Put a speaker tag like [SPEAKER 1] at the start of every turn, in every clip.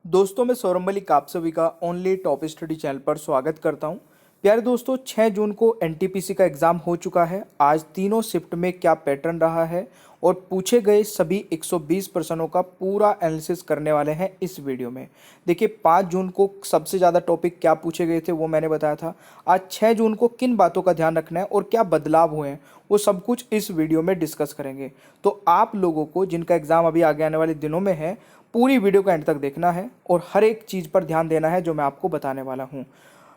[SPEAKER 1] दोस्तों मैं सौरभ मलिक आप सभी का ओनली टॉप स्टडी चैनल पर स्वागत करता हूं। प्यारे दोस्तों 6 जून को एनटीपीसी का एग्ज़ाम हो चुका है। आज तीनों शिफ्ट में क्या पैटर्न रहा है और पूछे गए सभी 120 प्रश्नों का पूरा एनालिसिस करने वाले हैं इस वीडियो में। देखिए 5 जून को सबसे ज़्यादा टॉपिक क्या पूछे गए थे वो मैंने बताया था। आज 6 जून को किन बातों का ध्यान रखना है और क्या बदलाव हुए हैं वो सब कुछ इस वीडियो में डिस्कस करेंगे। तो आप लोगों को जिनका एग्ज़ाम अभी आगे आने वाले दिनों में है पूरी वीडियो को एंड तक देखना है और हर एक चीज़ पर ध्यान देना है जो मैं आपको बताने वाला हूँ।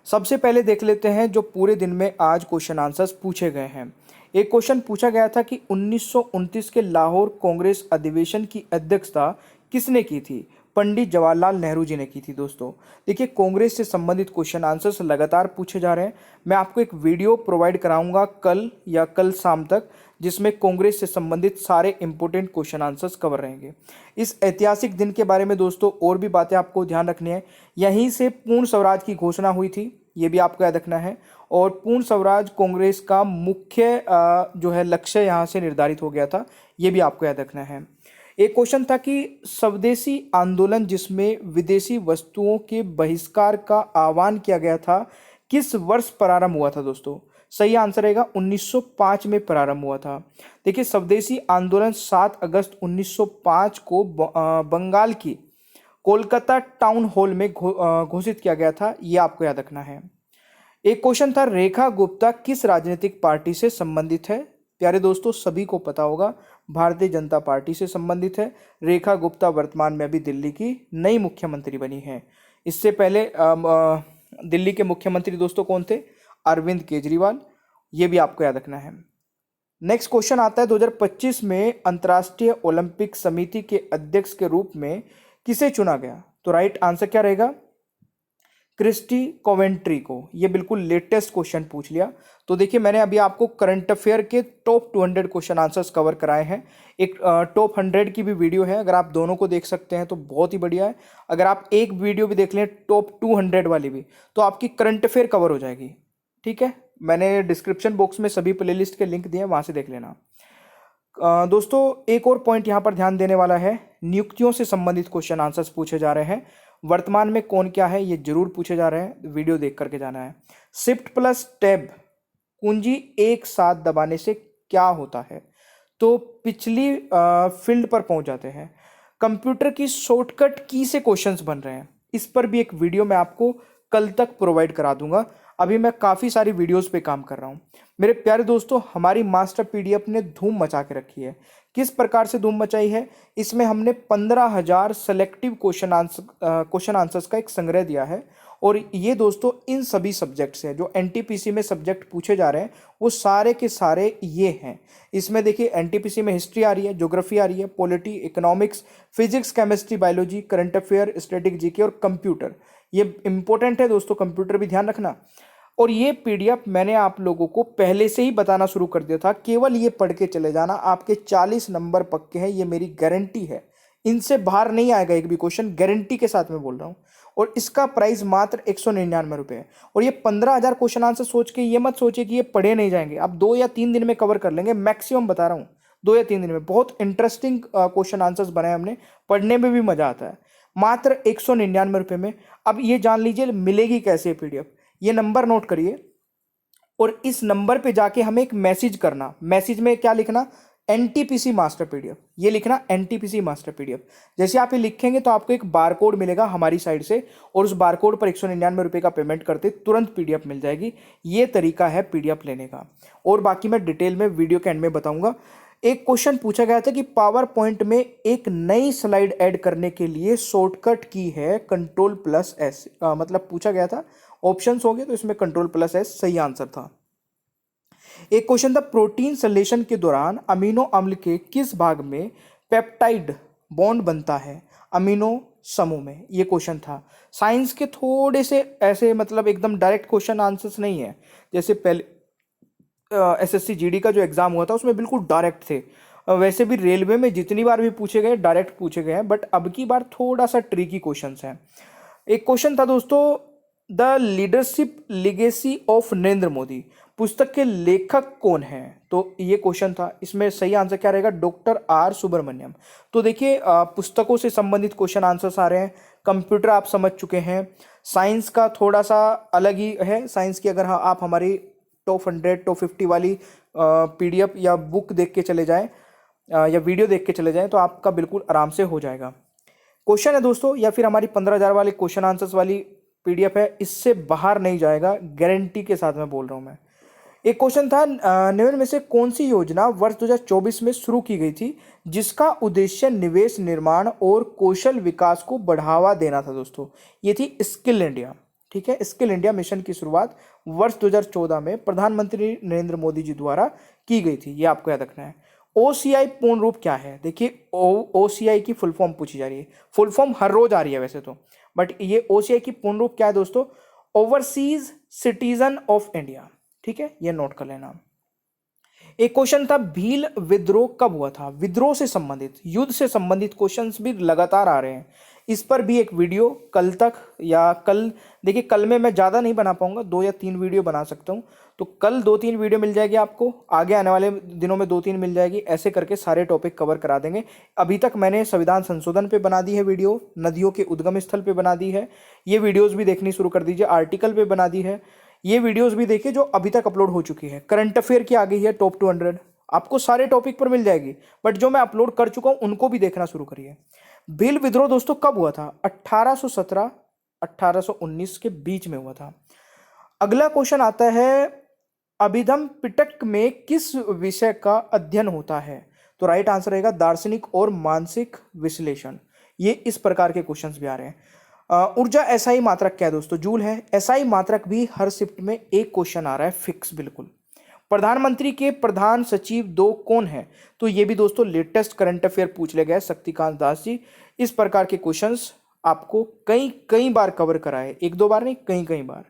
[SPEAKER 1] सबसे पहले देख लेते हैं जो पूरे दिन में आज क्वेश्चन आंसर्स पूछे गए हैं। एक क्वेश्चन पूछा गया था कि 1929 के लाहौर कांग्रेस अधिवेशन की अध्यक्षता किसने की थी? पंडित जवाहरलाल नेहरू जी ने की थी। दोस्तों देखिए कांग्रेस से संबंधित क्वेश्चन आंसर्स लगातार पूछे जा रहे हैं। मैं आपको एक वीडियो प्रोवाइड कराऊंगा कल या कल शाम तक जिसमें कांग्रेस से संबंधित सारे इंपॉर्टेंट क्वेश्चन आंसर्स कवर रहेंगे। इस ऐतिहासिक दिन के बारे में दोस्तों और भी बातें आपको ध्यान रखनी है। यहीं से पूर्ण स्वराज की घोषणा हुई थी, ये भी आपको याद रखना है। और पूर्ण स्वराज कांग्रेस का मुख्य जो है लक्ष्य यहाँ से निर्धारित हो गया था, ये भी आपको याद रखना है। एक क्वेश्चन था कि स्वदेशी आंदोलन जिसमें विदेशी वस्तुओं के बहिष्कार का आह्वान किया गया था किस वर्ष प्रारंभ हुआ था? दोस्तों सही आंसर रहेगा 1905 में प्रारंभ हुआ था। देखिए स्वदेशी आंदोलन 7 अगस्त 1905 को बंगाल की कोलकाता टाउन हॉल में घोषित किया गया था, ये आपको याद रखना है। एक क्वेश्चन था रेखा गुप्ता किस राजनीतिक पार्टी से संबंधित है? प्यारे दोस्तों सभी को पता होगा भारतीय जनता पार्टी से संबंधित है। रेखा गुप्ता वर्तमान में अभी दिल्ली की नई मुख्यमंत्री बनी है। इससे पहले दिल्ली के मुख्यमंत्री दोस्तों कौन थे? अरविंद केजरीवाल, ये भी आपको याद रखना है। नेक्स्ट क्वेश्चन आता है 2025 में अंतर्राष्ट्रीय ओलंपिक समिति के अध्यक्ष के रूप में किसे चुना गया? तो राइट आंसर क्या रहेगा? क्रिस्टी कोवेंट्री को। ये बिल्कुल लेटेस्ट क्वेश्चन पूछ लिया। तो देखिए मैंने अभी आपको करंट अफेयर के टॉप 200 क्वेश्चन आंसर्स कवर कराए हैं। एक टॉप 100 की भी वीडियो है, अगर आप दोनों को देख सकते हैं तो बहुत ही बढ़िया है। अगर आप एक वीडियो भी देख लें टॉप 200 वाली भी तो आपकी करंट अफेयर कवर हो जाएगी। ठीक है, मैंने डिस्क्रिप्शन बॉक्स में सभी प्लेलिस्ट के लिंक दिए हैं, वहाँ से देख लेना। दोस्तों एक और पॉइंट यहाँ पर ध्यान देने वाला है, नियुक्तियों से संबंधित क्वेश्चन आंसर्स पूछे जा रहे हैं। वर्तमान में कौन क्या है ये जरूर पूछे जा रहे हैं, वीडियो देख करके जाना है। शिफ्ट प्लस टैब कुंजी एक साथ दबाने से क्या होता है? तो पिछली फील्ड पर पहुंच जाते हैं। कंप्यूटर की शॉर्टकट की से क्वेश्चंस बन रहे हैं, इस पर भी एक वीडियो मैं आपको कल तक प्रोवाइड करा दूंगा। अभी मैं काफ़ी सारी वीडियोस पे काम कर रहा हूँ। मेरे प्यारे दोस्तों हमारी मास्टर पीडीएफ ने धूम मचा के रखी है। किस प्रकार से धूम मचाई है? इसमें हमने 15,000 सेलेक्टिव क्वेश्चन आंसर्स का एक संग्रह दिया है। और ये दोस्तों इन सभी सब्जेक्ट्स हैं जो एनटीपीसी में सब्जेक्ट पूछे जा रहे हैं, वो सारे के सारे ये हैं। इसमें देखिए एनटीपीसी में हिस्ट्री आ रही है, ज्योग्राफी आ रही है, polity, economics, physics, chemistry, biology, current affair, static GK और कंप्यूटर। ये इंपॉर्टेंट है दोस्तों, कंप्यूटर भी ध्यान रखना। और ये पीडीएफ मैंने आप लोगों को पहले से ही बताना शुरू कर दिया था, केवल ये पढ़ के चले जाना, आपके 40 नंबर पक्के हैं, ये मेरी गारंटी है। इनसे बाहर नहीं आएगा एक भी क्वेश्चन, गारंटी के साथ मैं बोल रहा हूँ। और इसका प्राइस मात्र 199 रुपये है। और ये 15,000 क्वेश्चन आंसर सोच के ये मत सोचिए कि ये पढ़े नहीं जाएंगे, आप 2 या 3 दिन में कवर कर लेंगे, मैक्सिमम बता रहा हूँ 2 या 3 दिन में। बहुत इंटरेस्टिंग क्वेश्चन आंसर्स बनाए हमने, पढ़ने में भी मजा आता है, मात्र 199 रुपये में। अब ये जान लीजिए मिलेगी कैसे पीडीएफ, ये नंबर नोट करिए और इस नंबर पे जाके हमें एक मैसेज करना। मैसेज में क्या लिखना? एनटीपीसी मास्टर पीडीएफ, ये लिखना एनटीपीसी मास्टर पीडीएफ। जैसे आप ये लिखेंगे तो आपको एक बारकोड मिलेगा हमारी साइड से, और उस बारकोड पर 199 रुपये का पेमेंट करते तुरंत पीडीएफ मिल जाएगी। ये तरीका है पीडीएफ लेने का, और बाकी मैं डिटेल में वीडियो के एंड में बताऊंगा। एक क्वेश्चन पूछा गया था कि पावर पॉइंट में एक नई स्लाइड ऐड करने के लिए शॉर्टकट की है Ctrl+S। मतलब पूछा गया था, ऑप्शंस होंगे तो इसमें Ctrl+S सही आंसर था। एक क्वेश्चन था प्रोटीन संश्लेषण के दौरान अमीनो अम्ल के किस भाग में पेप्टाइड बॉन्ड बनता है अमीनो समूह में? ये क्वेश्चन था। साइंस के थोड़े से ऐसे मतलब एकदम डायरेक्ट क्वेश्चन आंसर्स नहीं है, जैसे पहले एसएससी जीडी का जो एग्जाम हुआ था उसमें बिल्कुल डायरेक्ट थे। वैसे भी रेलवे में जितनी बार भी पूछे गए डायरेक्ट पूछे गए हैं, बट अब की बार थोड़ा सा ट्रिकी क्वेश्चंस हैं। एक क्वेश्चन था दोस्तों the leadership legacy of Narendra Modi, पुस्तक के लेखक कौन हैं? तो ये क्वेश्चन था। इसमें सही आंसर क्या रहेगा? Doctor R Subramaniam. तो देखिए पुस्तकों से संबंधित क्वेश्चन आंसर्स आ रहे हैं। कंप्यूटर आप समझ चुके हैं। साइंस का थोड़ा सा अलग ही है। साइंस की अगर आप हमारी टॉप 100 टॉप 50 वाली पीडीएफ या बुक देख के चले जाएं या वीडियो देख के चले जाएं तो आपका बिल्कुल आराम से हो जाएगा। क्वेश्चन है दोस्तों, या फिर हमारी 15,000 वाली क्वेश्चन आंसर्स वाली पीडीएफ है, इससे बाहर नहीं जाएगा, गारंटी के साथ मैं बोल रहा हूं मैं। एक क्वेश्चन था, निम्न में से कौन सी योजना वर्ष 2024 में शुरू की गई थी जिसका उद्देश्य निवेश, निर्माण और कौशल विकास को बढ़ावा देना था? दोस्तों ये थी स्किल इंडिया। ठीक है, स्किल इंडिया मिशन की शुरुआत वर्ष 2014 में प्रधानमंत्री नरेंद्र मोदी जी द्वारा की गई थी। ये आपको याद रखना है। ओसीआई पूर्ण रूप क्या है? देखिए ओसीआई की फुल फॉर्म पूछी जा रही है। फुल फॉर्म हर रोज आ रही है वैसे तो, बट ये ओसीआई की पूर्ण रूप क्या है दोस्तों? Overseas citizen of India. ठीक है, ये नोट कर लेना। एक क्वेश्चन था, भील विद्रोह कब हुआ था? विद्रोह से संबंधित, युद्ध से संबंधित क्वेश्चंस भी लगातार आ रहे हैं। इस पर भी एक वीडियो कल तक या कल, देखिए कल में मैं ज़्यादा नहीं बना पाऊंगा, 2 या 3 वीडियो बना सकता हूँ। तो कल 2-3 वीडियो मिल जाएगी आपको, आगे आने वाले दिनों में 2-3 मिल जाएगी। ऐसे करके सारे टॉपिक कवर करा देंगे। अभी तक मैंने संविधान संशोधन पे बना दी है वीडियो, नदियों के उद्गम स्थल पे बना दी है, ये वीडियोज़ भी देखनी शुरू कर दीजिए। आर्टिकल पे बना दी है, ये वीडियोज़ भी देखिए जो अभी तक अपलोड हो चुकी है। करंट अफेयर की आ गई है टॉप 200, आपको सारे टॉपिक पर मिल जाएगी, बट जो मैं अपलोड कर चुका हूं उनको भी देखना शुरू करिए। भील विद्रोह दोस्तों कब हुआ था? 1817 1819 के बीच में हुआ था। अगला क्वेश्चन आता है, अभिधम पिटक में किस विषय का अध्ययन होता है? तो राइट आंसर रहेगा दार्शनिक और मानसिक विश्लेषण। ये इस प्रकार के क्वेश्चंस भी आ रहे हैं। ऊर्जा एसआई मात्रक क्या है दोस्तों? जूल है। एसआई मात्रक भी हर शिफ्ट में एक क्वेश्चन आ रहा है फिक्स, बिल्कुल। प्रधानमंत्री के प्रधान सचिव 2 कौन है? तो ये भी दोस्तों लेटेस्ट करंट अफेयर पूछ ले गए, शक्तिकांत दास जी। इस प्रकार के क्वेश्चंस आपको कई बार कवर कराए, 1-2 बार नहीं, कई बार।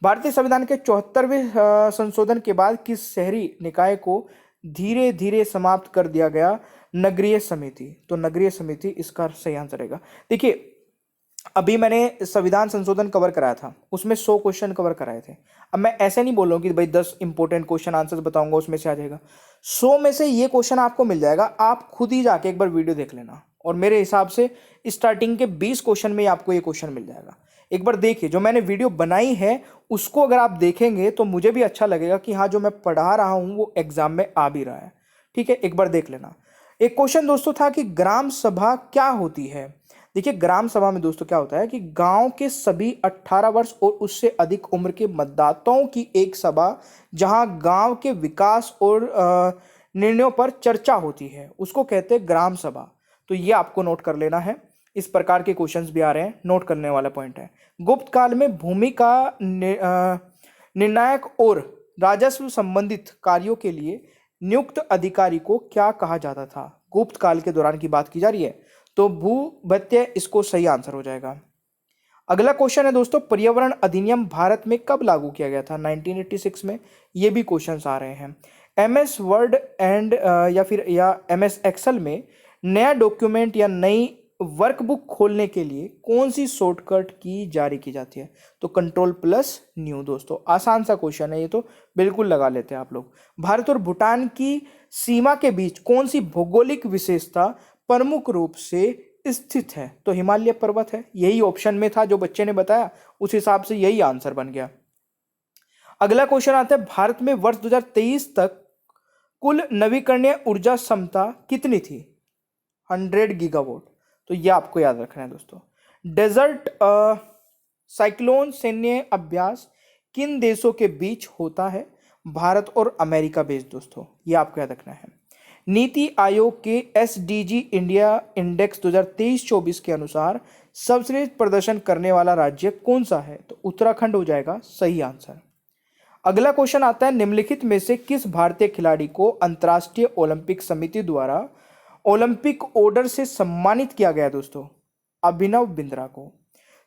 [SPEAKER 1] भारतीय संविधान के 74वें संशोधन के बाद किस शहरी निकाय को धीरे धीरे समाप्त कर दिया गया? नगरीय समिति। तो नगरीय समिति इसका सही आंसर रहेगा। देखिए अभी मैंने संविधान संशोधन कवर कराया था, उसमें 100 क्वेश्चन कवर कराए थे। अब मैं ऐसे नहीं बोल रहा हूँ कि भाई 10 इंपॉर्टेंट क्वेश्चन आंसर्स बताऊंगा उसमें से आ जाएगा। 100 में से ये क्वेश्चन आपको मिल जाएगा। आप खुद ही जाके एक बार वीडियो देख लेना, और मेरे हिसाब से स्टार्टिंग के 20 क्वेश्चन में आपको ये क्वेश्चन मिल जाएगा। एक बार देखिए, जो मैंने वीडियो बनाई है उसको अगर आप देखेंगे तो मुझे भी अच्छा लगेगा कि हाँ जो मैं पढ़ा रहा हूँ वो एग्जाम में आ भी रहा है। ठीक है, एक बार देख लेना। एक क्वेश्चन दोस्तों था कि ग्राम सभा क्या होती है? देखिए ग्राम सभा में दोस्तों क्या होता है कि गांव के सभी 18 वर्ष और उससे अधिक उम्र के मतदाताओं की एक सभा, जहां गांव के विकास और निर्णयों पर चर्चा होती है, उसको कहते हैं ग्राम सभा। तो ये आपको नोट कर लेना है। इस प्रकार के क्वेश्चंस भी आ रहे हैं, नोट करने वाला पॉइंट है। गुप्त काल में भूमि का निर्णायक और राजस्व संबंधित कार्यों के लिए नियुक्त अधिकारी को क्या कहा जाता था? गुप्त काल के दौरान की बात की जा रही है, तो भूभत्य इसको सही आंसर हो जाएगा। अगला क्वेश्चन है दोस्तों, पर्यावरण अधिनियम भारत में कब लागू किया गया था? 1986 में। ये भी क्वेश्चंस आ रहे हैं। एमएस वर्ड एंड या एमएस एक्सेल में नया डॉक्यूमेंट या नई वर्कबुक खोलने के लिए कौन सी शॉर्टकट की जारी की जाती है? तो कंट्रोल+न्यू। दोस्तों आसान सा क्वेश्चन है ये, तो बिल्कुल लगा लेते हैं आप लोग। भारत और भूटान की सीमा के बीच कौन सी भौगोलिक विशेषता प्रमुख रूप से स्थित है? तो हिमालय पर्वत है। यही ऑप्शन में था जो बच्चे ने बताया, उस हिसाब से यही आंसर बन गया। अगला क्वेश्चन आता है, भारत में वर्ष 2023 तक कुल नवीकरणीय ऊर्जा क्षमता कितनी थी? 100 गीगावाट। तो यह आपको याद रखना है दोस्तों। डेजर्ट साइक्लोन सैन्य अभ्यास किन देशों के बीच होता है? भारत और अमेरिका बीच दोस्तों, ये आपको याद रखना है। नीति आयोग के एसडीजी इंडिया इंडेक्स 2023-24 के अनुसार सर्वश्रेष्ठ प्रदर्शन करने वाला राज्य कौन सा है? तो उत्तराखंड हो जाएगा सही आंसर। अगला क्वेश्चन आता है, निम्नलिखित में से किस भारतीय खिलाड़ी को अंतर्राष्ट्रीय ओलंपिक समिति द्वारा ओलंपिक ऑर्डर से सम्मानित किया गया? दोस्तों अभिनव बिंद्रा को।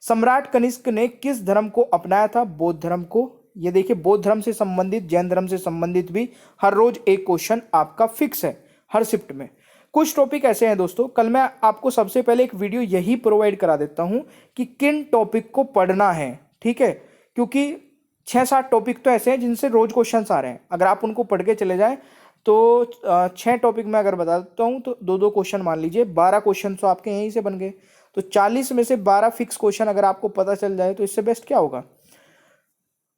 [SPEAKER 1] सम्राट कनिष्क ने किस धर्म को अपनाया था? बौद्ध धर्म को। ये देखिए बौद्ध धर्म से संबंधित, जैन धर्म से संबंधित भी हर रोज एक क्वेश्चन आपका फिक्स है हर शिफ्ट में। कुछ टॉपिक ऐसे हैं दोस्तों, कल मैं आपको सबसे पहले एक वीडियो यही प्रोवाइड करा देता हूं कि किन टॉपिक को पढ़ना है। ठीक है, क्योंकि 6-7 टॉपिक तो ऐसे हैं जिनसे रोज क्वेश्चंस आ रहे हैं, अगर आप उनको पढ़ के चले जाएं तो 6 टॉपिक में अगर बता देता हूँ तो 2-2 क्वेश्चन मान लीजिए, 12 क्वेश्चन तो आपके यहीं से बन गए। तो 40 में से 12 फिक्स क्वेश्चन अगर आपको पता चल जाए तो इससे बेस्ट क्या होगा।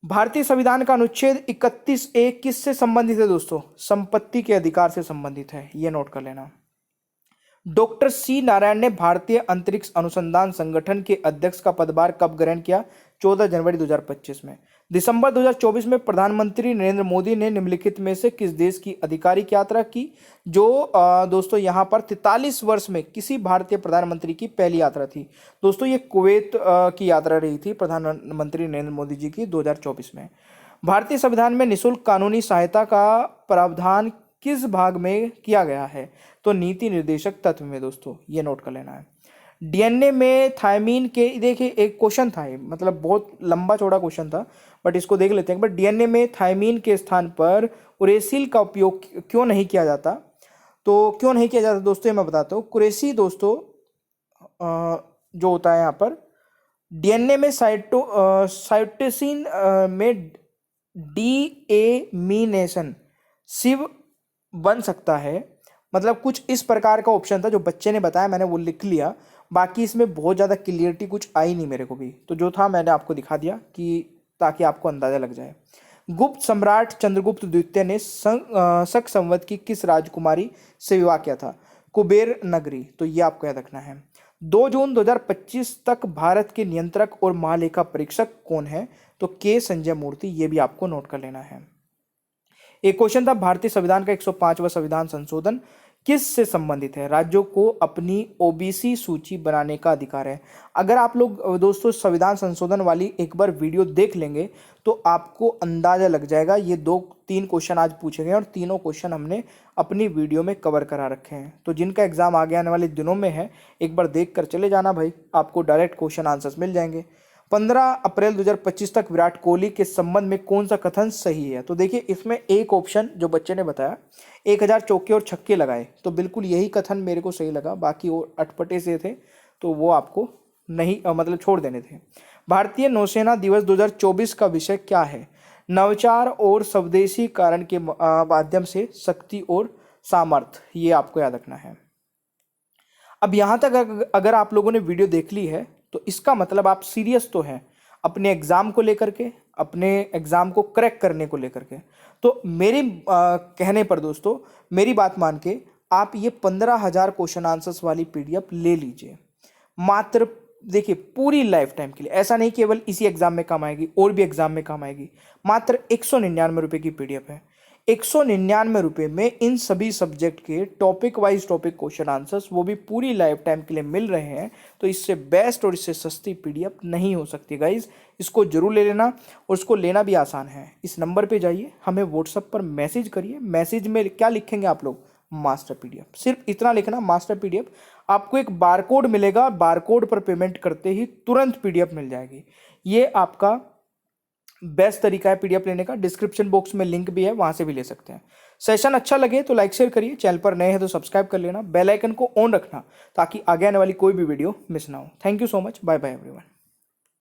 [SPEAKER 1] भारतीय संविधान का अनुच्छेद 31A किससे संबंधित है दोस्तों? संपत्ति के अधिकार से संबंधित है, ये नोट कर लेना। डॉक्टर सी नारायण ने भारतीय अंतरिक्ष अनुसंधान संगठन के अध्यक्ष का पदभार कब ग्रहण किया? 14 जनवरी 2025 में। दिसंबर 2024 में प्रधानमंत्री नरेंद्र मोदी ने निम्नलिखित में से किस देश की आधिकारिक यात्रा की? जो दोस्तों यहाँ पर 43 वर्ष में किसी भारतीय प्रधानमंत्री की पहली यात्रा थी। दोस्तों ये कुवैत की यात्रा रही थी प्रधानमंत्री नरेंद्र मोदी जी की 2024 में। भारतीय संविधान में निःशुल्क कानूनी सहायता का प्रावधान किस भाग में किया गया है? तो नीति निर्देशक तत्व में दोस्तों, ये नोट कर लेना है। डीएनए में थायमीन के, देखिए एक क्वेश्चन था ये, मतलब बहुत लंबा चौड़ा क्वेश्चन था बट इसको देख लेते हैं। बट डीएनए में थायमीन के स्थान पर उरेसिल का उपयोग क्यों नहीं किया जाता? तो क्यों नहीं किया जाता दोस्तों, ये मैं बताता हूँ। कुरेसी दोस्तों जो होता है यहाँ पर डीएनए में साइटोसिन में डीएमीनेशन शिव बन सकता है, मतलब कुछ इस प्रकार का ऑप्शन था जो बच्चे ने बताया, मैंने वो लिख लिया। बाकी इसमें बहुत ज़्यादा क्लियरिटी कुछ आई नहीं मेरे को भी, तो जो था मैंने आपको दिखा दिया कि ताकि आपको अंदाजा लग जाए। गुप्त सम्राट चंद्रगुप्त द्वितीय ने शक संवत की किस राजकुमारी से विवाह किया था? कुबेर नगरी, तो ये आपको याद रखना है। 2 जून 2025 तक भारत के नियंत्रक और महालेखा परीक्षक कौन है? तो के संजय मूर्ति, ये भी आपको नोट कर लेना है। एक क्वेश्चन था भारतीय संविधान का 105वां संविधान संशोधन किस से संबंधित है? राज्यों को अपनी ओबीसी सूची बनाने का अधिकार है। अगर आप लोग दोस्तों संविधान संशोधन वाली एक बार वीडियो देख लेंगे तो आपको अंदाजा लग जाएगा। ये 2-3 क्वेश्चन आज पूछे गए और तीनों क्वेश्चन हमने अपनी वीडियो में कवर करा रखे हैं। तो जिनका एग्जाम आगे आने वाले दिनों में है एक बार देख कर चले जाना भाई, आपको डायरेक्ट क्वेश्चन आंसर्स मिल जाएंगे। 15 अप्रैल 2025 तक विराट कोहली के संबंध में कौन सा कथन सही है? तो देखिए इसमें एक ऑप्शन जो बच्चे ने बताया 1000 चौके और छक्के लगाए, तो बिल्कुल यही कथन मेरे को सही लगा, बाकी वो अटपटे से थे तो वो आपको नहीं मतलब छोड़ देने थे। भारतीय नौसेना दिवस 2024 का विषय क्या है? नवाचार और स्वदेशी कारण के माध्यम से शक्ति और सामर्थ्य, ये आपको याद रखना है। अब यहाँ तक अगर आप लोगों ने वीडियो देख ली है तो इसका मतलब आप सीरियस तो हैं अपने एग्जाम को लेकर के, अपने एग्जाम को क्रैक करने को लेकर के। तो मेरे कहने पर दोस्तों, मेरी बात मान के आप ये 15,000 क्वेश्चन आंसर्स वाली पीडीएफ ले लीजिए। मात्र देखिए पूरी लाइफ टाइम के लिए, ऐसा नहीं केवल इसी एग्जाम में काम आएगी, और भी एग्जाम में काम आएगी। मात्र 199 रुपये की पीडीएफ है। 199 रुपये में इन सभी सब्जेक्ट के topic wise topic question answers, वो भी पूरी लाइफ टाइम के लिए मिल रहे हैं। तो इससे बेस्ट और इससे सस्ती पीडीएफ नहीं हो सकती गाइज, इसको जरूर ले लेना। और इसको लेना भी आसान है। इस नंबर पे जाइए, हमें व्हाट्सएप पर मैसेज करिए। मैसेज में क्या लिखेंगे आप लोग? मास्टर पीडीएफ, सिर्फ इतना लिखना मास्टर पीडीएफ। आपको एक बारकोड मिलेगा, बारकोड पर पेमेंट करते ही तुरंत पीडीएफ मिल जाएगी। ये आपका बेस्ट तरीका है पीडीएफ लेने का। डिस्क्रिप्शन बॉक्स में लिंक भी है, वहां से भी ले सकते हैं। सेशन अच्छा लगे तो लाइक शेयर करिए, चैनल पर नए हैं तो सब्सक्राइब कर लेना, बेल आइकन को ऑन रखना ताकि आगे आने वाली कोई भी वीडियो मिस ना हो। Thank you so much, bye bye everyone.